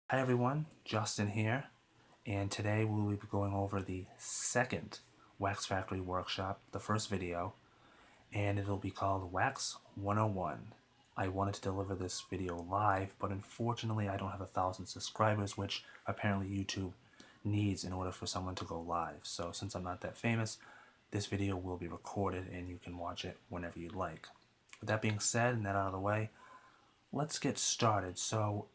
Hi everyone, Justin here, and today we will be going over the second Wax Factory workshop, the first video, and it'll be called Wax 101. I wanted to deliver this video live, but unfortunately I don't have 1,000 subscribers, which apparently YouTube needs in order for someone to go live. So since I'm not that famous, this video will be recorded and you can watch it whenever you'd like. With that being said and that out of the way, let's get started. So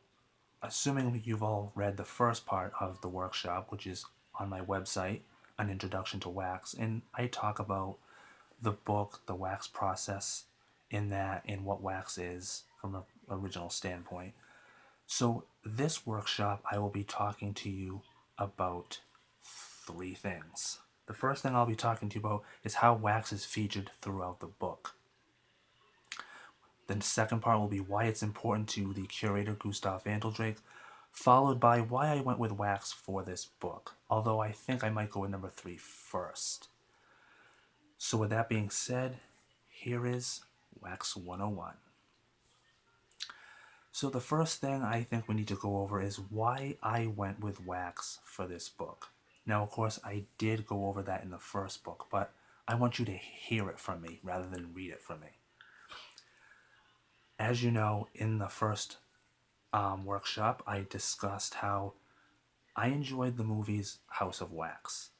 assuming you've all read the first part of the workshop, which is on my website, An Introduction to Wax, and I talk about the book, the wax process in that, and what wax is from an original standpoint. So, this workshop, I will be talking to you about three things. The first thing I'll be talking to you about is how wax is featured throughout the book. The second part will be why it's important to the curator, Gustav Vandaldrake, followed by why I went with wax for this book, although I think I might go with number 3 first. So with that being said, here is Wax 101. So the first thing I think we need to go over is why I went with wax for this book. Now, of course, I did go over that in the first book, but I want you to hear it from me rather than read it from me. As you know, in the first workshop, I discussed how I enjoyed the movies House of Wax.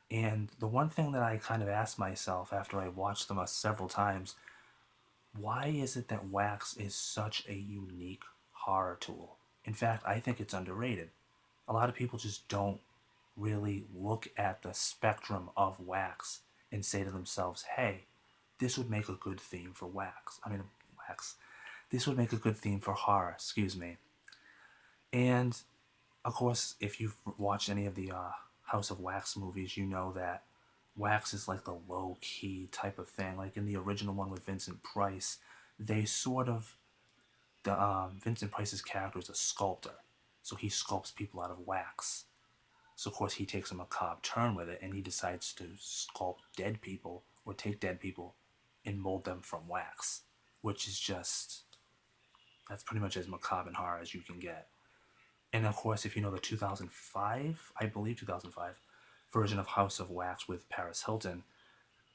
And the one thing that I kind of asked myself after I watched them several times, why is it that wax is such a unique horror tool? In fact, I think it's underrated. A lot of people just don't really look at the spectrum of wax and say to themselves, hey, this would make a good theme for wax. This would make a good theme for horror, excuse me. And of course, if you've watched any of the House of Wax movies, you know that wax is like the low key type of thing. Like in the original one with Vincent Price, they sort of the Vincent Price's character is a sculptor, so he sculpts people out of wax. So of course he takes a macabre turn with it, and he decides to sculpt dead people or take dead people and mold them from wax, which is just that's pretty much as macabre and horror as you can get. And of course, if you know the 2005, I believe 2005, version of House of Wax with Paris Hilton,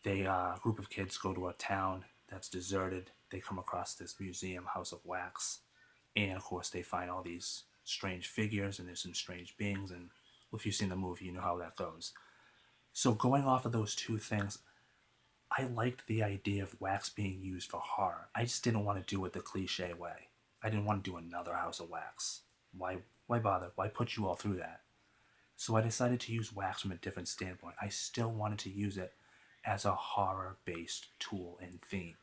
they a group of kids go to a town that's deserted. They come across this museum, House of Wax, and of course they find all these strange figures and there's some strange beings. And if you've seen the movie, you know how that goes. So going off of those two things, I liked the idea of wax being used for horror. I just didn't want to do it the cliche way. I didn't want to do another House of Wax. Why why bother? Why put you all through that? So I decided to use wax from a different standpoint. I still wanted to use it as a horror-based tool and theme.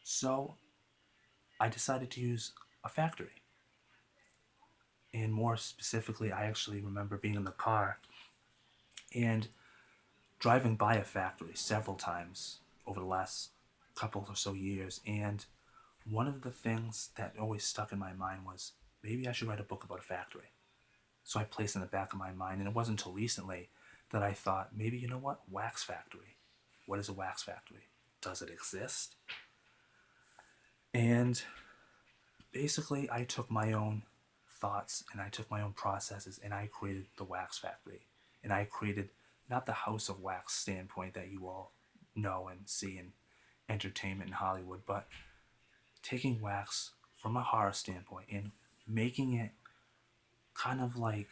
So I decided to use a factory. And more specifically, I actually remember being in the car and driving by a factory several times over the last couple or so years. And one of the things that always stuck in my mind was maybe I should write a book about a factory. So I placed in the back of my mind, and it wasn't until recently that I thought, maybe, you know what? Wax factory. What is a wax factory? Does it exist? And basically, I took my own thoughts and I took my own processes and I created the wax factory. And I created not the House of Wax standpoint that you all know and see in entertainment in Hollywood, but taking wax from a horror standpoint and making it kind of like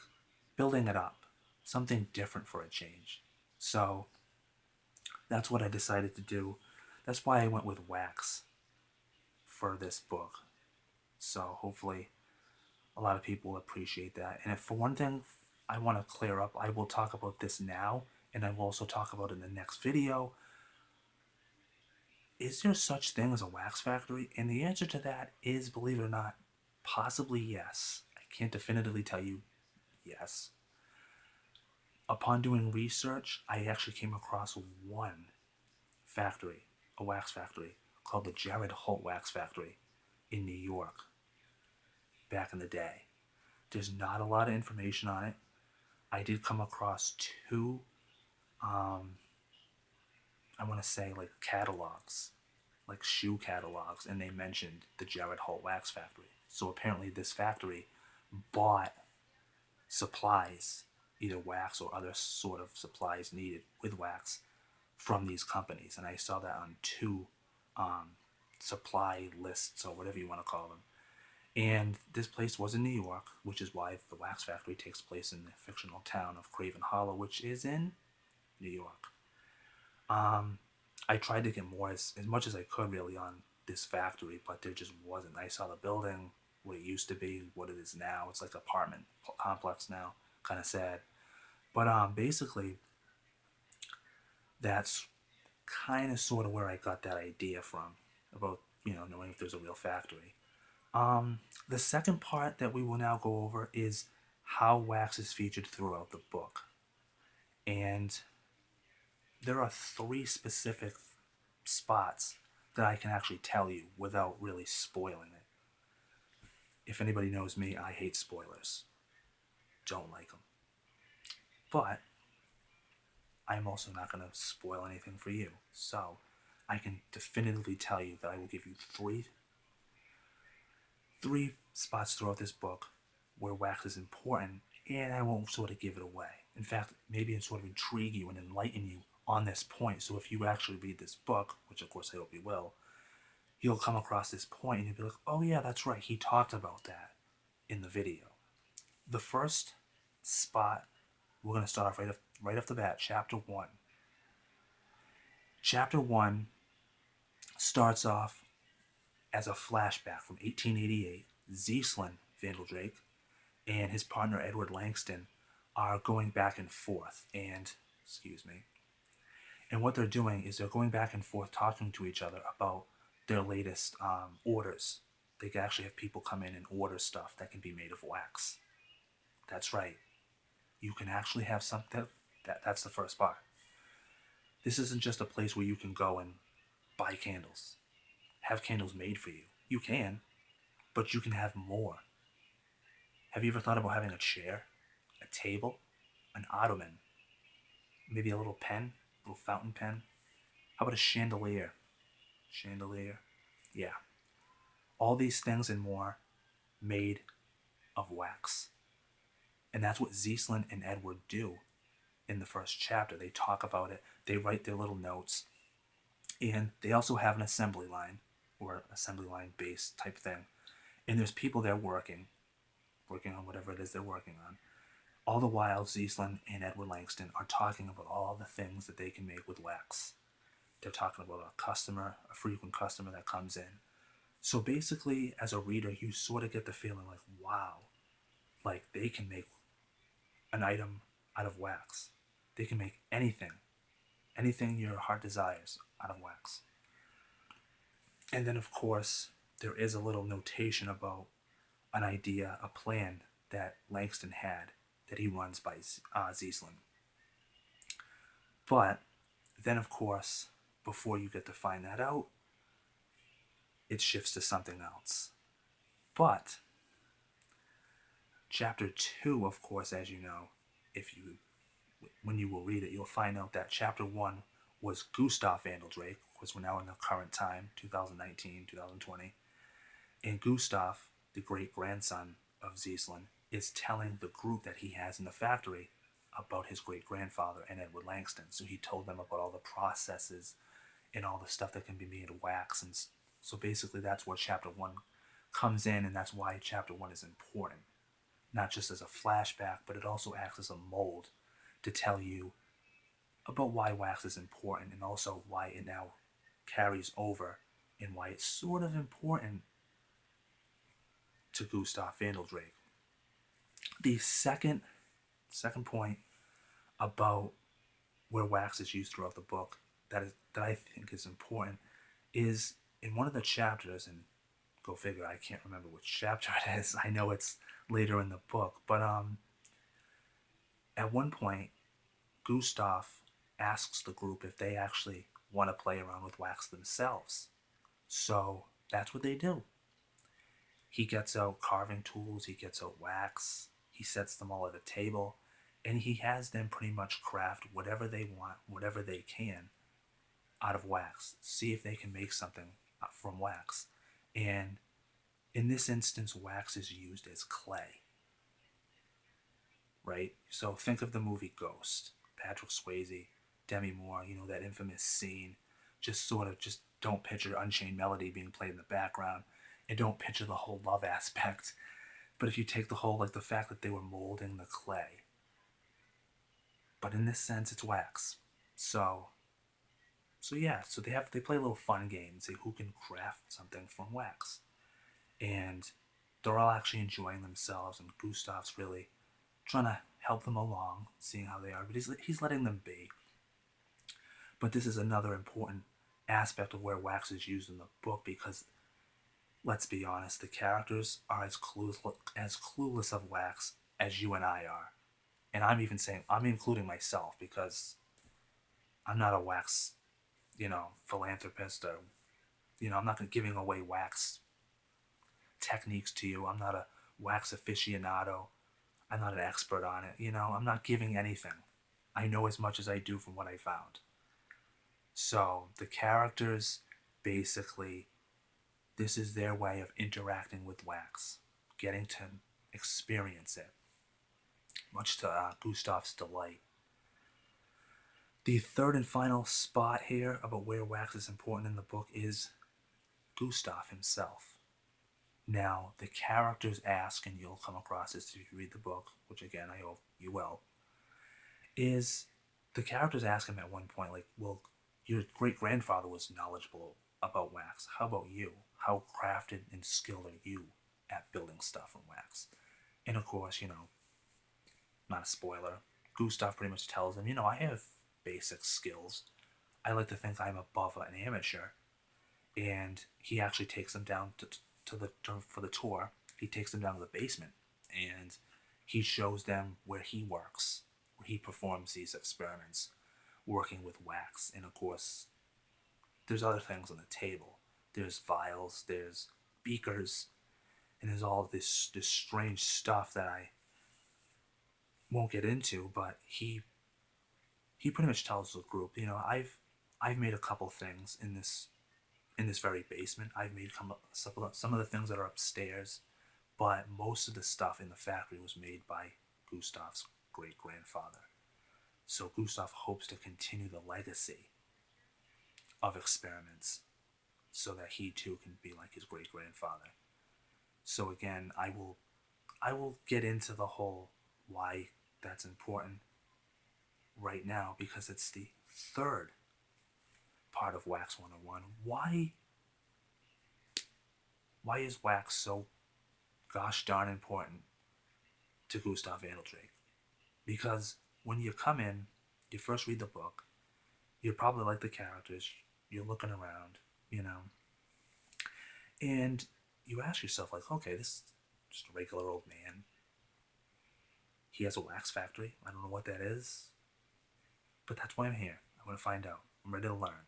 building it up, something different for a change. So that's what I decided to do. That's why I went with wax for this book. So hopefully a lot of people will appreciate that. And if for one thing I want to clear up, I will talk about this now and I will also talk about it in the next video. Is there such thing as a wax factory? And the answer to that is, believe it or not, possibly yes. I can't definitively tell you yes. Upon doing research, I actually came across one factory, a wax factory, called the Jared Holt Wax Factory in New York back in the day. There's not a lot of information on it. I did come across two, um, I want to say like catalogs, like shoe catalogs, and they mentioned the Jared Holt Wax Factory. So apparently, this factory bought supplies, either wax or other sort of supplies needed with wax from these companies. And I saw that on two um, supply lists or whatever you want to call them. And this place was in New York, which is why the wax factory takes place in the fictional town of Craven Hollow, which is in New York. Um, I tried to get more as much as I could really on this factory, but there just wasn't. I saw the building, what it used to be, what it is now. It's like an apartment complex now. Kind of sad. But basically, that's kind of sort of where I got that idea from about knowing if there's a real factory. The second part that we will now go over is how wax is featured throughout the book, and there are three specific spots that I can actually tell you without really spoiling it. If anybody knows me, I hate spoilers. Don't like them. But I'm also not going to spoil anything for you. So I can definitively tell you that I will give you three spots throughout this book where wax is important, and I won't sort of give it away. In fact, maybe sort of intrigue you and enlighten you on this point. So if you actually read this book, which of course I hope you will, you'll come across this point and you'll be like, oh yeah, that's right, he talked about that in the video. The first spot, we're going to start off right off the bat, chapter 1. Chapter 1 starts off as a flashback from 1888. Zeaslin Vandaldrake and his partner Edward Langston are going back and forth, and what they're doing is they're going back and forth talking to each other about their latest orders. They can actually have people come in and order stuff that can be made of wax. That's right. You can actually have something. That's the first part. This isn't just a place where you can go and buy candles, have candles made for you. You can, but you can have more. Have you ever thought about having a chair, a table, an ottoman, maybe a little pen, a little fountain pen? How about a chandelier? Chandelier? Yeah. All these things and more made of wax. And that's what Zeaslin and Edward do in the first chapter. They talk about it, they write their little notes, and they also have an assembly line or assembly line based type thing. And there's people there working on whatever it is they're working on. All the while, Zeaslin and Edward Langston are talking about all the things that they can make with wax. They're talking about a frequent customer that comes in. So basically, as a reader, you sort of get the feeling like, wow, like they can make an item out of wax. They can make anything your heart desires out of wax. And then, of course, there is a little notation about an idea, a plan that Langston had that he runs by Zeaslin. But then, of course, before you get to find that out, it shifts to something else. But chapter 2, of course, as you know, when you will read it, you'll find out that chapter 1 was Gustav Vandaldrake, because we're now in the current time, 2019, 2020. And Gustav, the great-grandson of Zeaslin, is telling the group that he has in the factory about his great-grandfather and Edward Langston. So he told them about all the processes and all the stuff that can be made of wax. And so basically that's where chapter 1 comes in, and that's why chapter 1 is important. Not just as a flashback, but it also acts as a mold to tell you about why wax is important and also why it now carries over and why it's sort of important to Gustav Vandaldrake. The second point about where wax is used throughout the book that I think is important is in one of the chapters, and go figure, I can't remember which chapter it is. I know it's later in the book, but at one point, Gustav asks the group if they actually want to play around with wax themselves. So that's what they do. He gets out carving tools, he gets out wax, he sets them all at a table, and he has them pretty much craft whatever they want, whatever they can, out of wax. See if they can make something from wax. And in this instance, wax is used as clay. right? So think of the movie Ghost, Patrick Swayze, Demi Moore, that infamous scene. Just sort of just don't picture Unchained Melody being played in the background, and don't picture the whole love aspect. But if you take the whole, like the fact that they were molding the clay, but in this sense it's wax. So yeah, so they play a little fun game, say who can craft something from wax. And they're all actually enjoying themselves, and Gustav's really trying to help them along, seeing how they are, but he's letting them be. But this is another important aspect of where wax is used in the book, because let's be honest, the characters are as clueless of wax as you and I are. And I'm even saying, I'm including myself, because I'm not a wax, philanthropist, or, I'm not giving away wax techniques to you. I'm not a wax aficionado. I'm not an expert on it. I'm not giving anything. I know as much as I do from what I found. So the characters, basically, this is their way of interacting with wax, getting to experience it, much to Gustav's delight. The third and final spot here about where wax is important in the book is Gustav himself. Now, the characters ask, and you'll come across this if you read the book, which again I hope you will, is the characters ask him at one point, like, well, your great grandfather was knowledgeable about wax. How about you? How crafted and skilled are you at building stuff from wax? And of course, not a spoiler, Gustav pretty much tells him, I have basic skills. I like to think I'm above an amateur. And he actually takes them down for the tour. He takes them down to the basement, and he shows them where he works, where he performs these experiments, working with wax. And of course, there's other things on the table. There's vials, there's beakers, and there's all this strange stuff that I won't get into. But he pretty much tells the group, I've made a couple things in this very basement. I've made some of the things that are upstairs, but most of the stuff in the factory was made by Gustav's great grandfather. So Gustav hopes to continue the legacy of experiments, so that he too can be like his great grandfather. So again, I will get into the whole why that's important right now, because it's the third part of Wax 101. Why is wax so gosh darn important to Gustav Vandaldrake? Because when you come in, you first read the book, you're probably like the characters, you're looking around, and you ask yourself, like, okay, this is just a regular old man. He has a wax factory. I don't know what that is, but that's why I'm here. I want to find out. I'm ready to learn.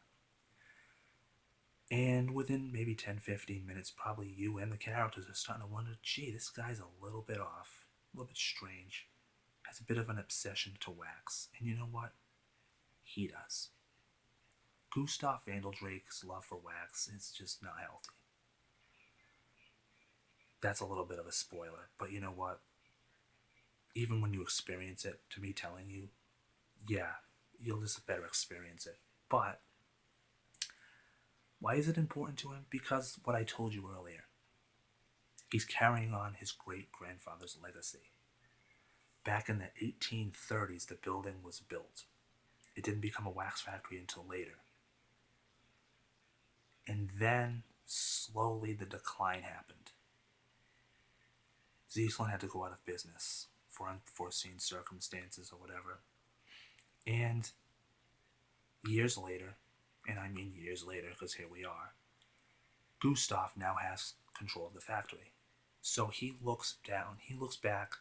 And within maybe 10, 15 minutes, probably you and the characters are starting to wonder, gee, this guy's a little bit off, a little bit strange, has a bit of an obsession to wax. And you know what? He does. Gustav Vandaldrake's love for wax is just not healthy. That's a little bit of a spoiler, but you know what? Even when you experience it, to me telling you, yeah, you'll just better experience it. But why is it important to him? Because what I told you earlier, he's carrying on his great grandfather's legacy. Back in the 1830s, the building was built. It didn't become a wax factory until later. And then, slowly, the decline happened. Zealand had to go out of business for unforeseen circumstances or whatever. And years later, and I mean years later because here we are, Gustav now has control of the factory. So he looks down, he looks back,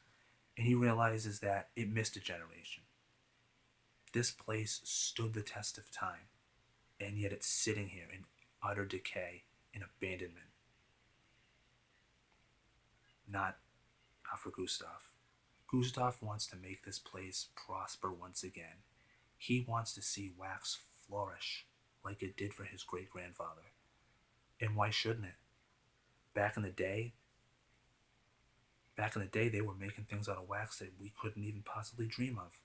and he realizes that it missed a generation. This place stood the test of time, and yet it's sitting here in utter decay and abandonment. Not for Gustav. Gustav wants to make this place prosper once again. He wants to see wax flourish like it did for his great grandfather. And why shouldn't it? Back in the day, back in the day, they were making things out of wax that we couldn't even possibly dream of.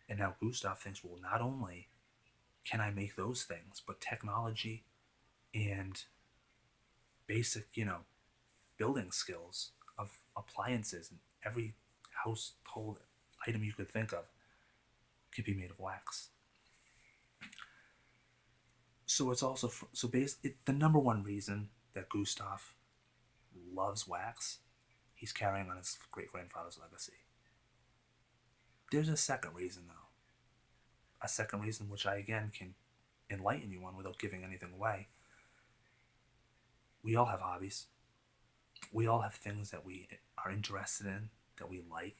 And now Gustav thinks, well, not only can I make those things, but technology and basic, building skills of appliances and every household item you could think of could be made of wax. So it's also the number one reason that Gustav loves wax, he's carrying on his great grandfather's legacy. There's a second reason though. A second reason which I again can enlighten you on without giving anything away. We all have hobbies. We all have things that we are interested in, that we like,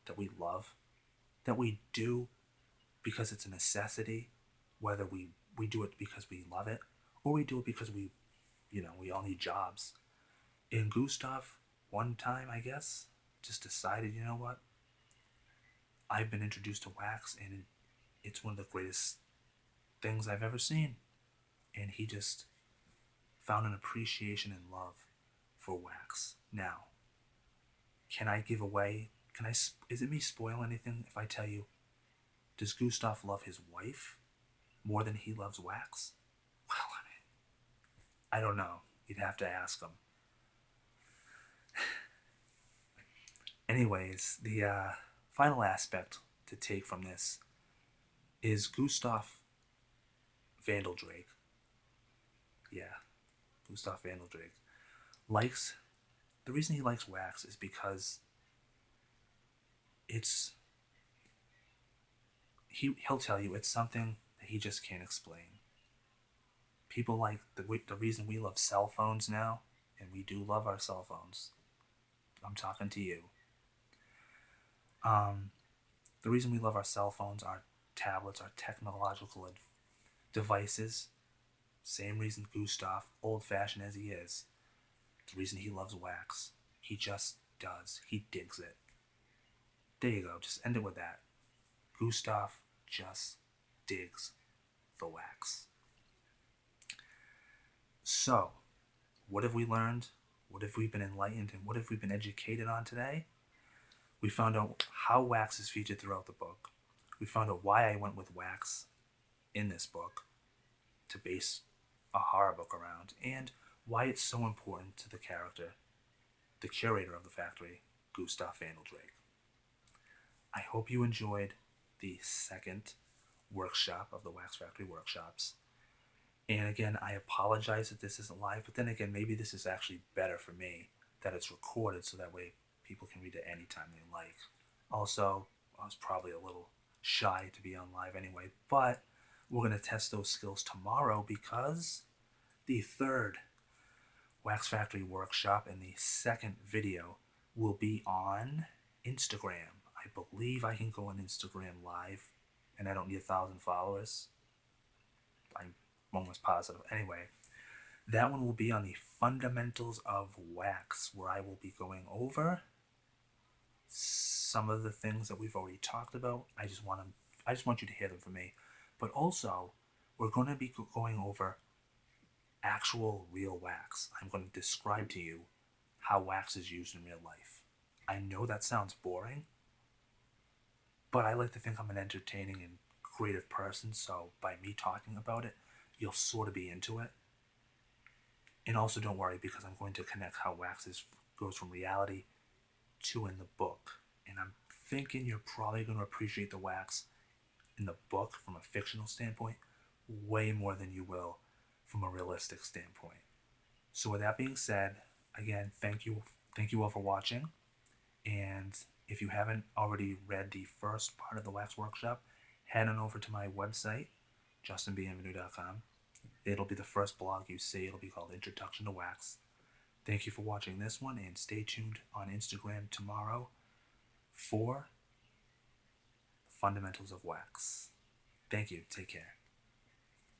that we love, that we do because it's a necessity, whether we do it because we love it or we do it because we all need jobs. And Gustav, one time, I guess, just decided, you know what? I've been introduced to wax and it's one of the greatest things I've ever seen. And he just found an appreciation and love for wax. Now, can I give away? Is it me spoil anything if I tell you? Does Gustav love his wife more than he loves wax? Well, I don't know. You'd have to ask him. Anyways, the final aspect to take from this is Gustav Vandaldrake. Yeah, Gustav Vandaldrake likes. The reason he likes wax is because he'll tell you it's something that he just can't explain. People like the reason we love cell phones now, and we do love our cell phones. I'm talking to you. The reason we love our cell phones, our tablets, our technological devices, same reason Gustav, old-fashioned as he is, the reason he loves wax. He just does. He digs it. There you go. Just end it with that. Gustav just digs the wax. So, what have we learned? What have we been enlightened? And what have we been educated on today? We found out how wax is featured throughout the book. We found out why I went with wax in this book to base a horror book around, and why it's so important to the character, the curator of the factory, Gustav Vandaldrake. I hope you enjoyed the second workshop of the Wax Factory workshops. And again, I apologize that this isn't live, but then again, maybe this is actually better for me that it's recorded so that way people can read it anytime they like. Also, I was probably a little shy to be on live anyway, but we're going to test those skills tomorrow because the third Wax Factory workshop and the second video will be on Instagram. I believe I can go on Instagram live and I don't need 1,000 followers. I'm almost positive. Anyway, that one will be on the fundamentals of wax, where I will be going over some of the things that we've already talked about. I just want you to hear them from me. But also, we're going to be going over actual real wax. I'm going to describe to you how wax is used in real life. I know that sounds boring, but I like to think I'm an entertaining and creative person, so by me talking about it, you'll sort of be into it. And also don't worry, because I'm going to connect how wax goes from reality to in the book. And I'm thinking you're probably going to appreciate the wax in the book from a fictional standpoint way more than you will from a realistic standpoint. So with that being said, again, thank you all for watching. And if you haven't already read the first part of the wax workshop, head on over to my website, justinbienvenue.com. It'll be the first blog you see. It'll be called Introduction to Wax. Thank you for watching this one, and stay tuned on Instagram tomorrow for Fundamentals of Wax. Thank you. Take care.